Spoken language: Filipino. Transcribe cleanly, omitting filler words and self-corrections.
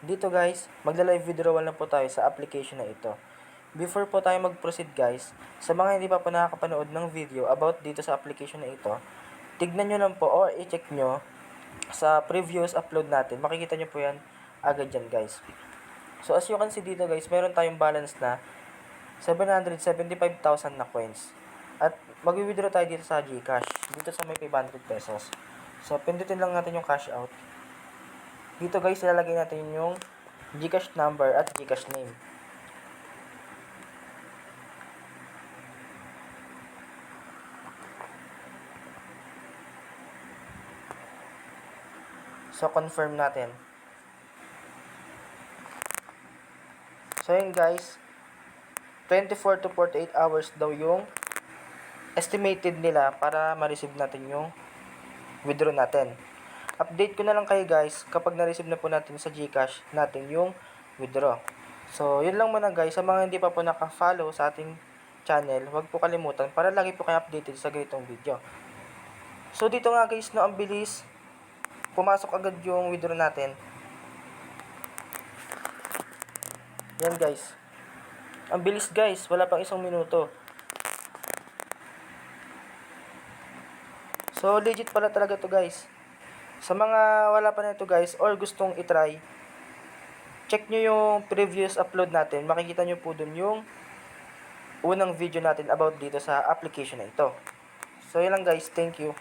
Dito guys, magla-live withdrawal na po tayo sa application na ito. Before po tayo mag-proceed guys, sa mga hindi pa po nakakapanood ng video about dito sa application na ito, tignan nyo lang po or i-check nyo sa previous upload natin. Makikita nyo po yan agad dyan guys. So as you can see dito guys, meron tayong balance na 775,000 na coins. At mag-withdraw tayo dito sa GCash, dito sa may 500 pesos. So pindutin lang natin yung cash out. Dito guys, ilalagay natin yung GCash number at GCash name. So confirm natin. So yun guys, 24 to 48 hours daw yung estimated nila para ma-receive natin yung withdraw natin. Update ko na lang kayo guys kapag na-receive na po natin sa GCash natin yung withdraw. So, yun lang muna guys. Sa mga hindi pa po naka-follow sa ating channel, huwag po kalimutan para lagi po kayo updated sa ganitong video. So, dito nga guys, no, ang bilis. Pumasok agad yung withdraw natin. Yan guys. Ang bilis guys. Wala pang 1 minuto. So, legit pala talaga to guys. Sa mga wala pa nito guys or gustong itry, check nyo yung previous upload natin. Makikita nyo po dun yung unang video natin about dito sa application na ito. So yun lang guys, thank you.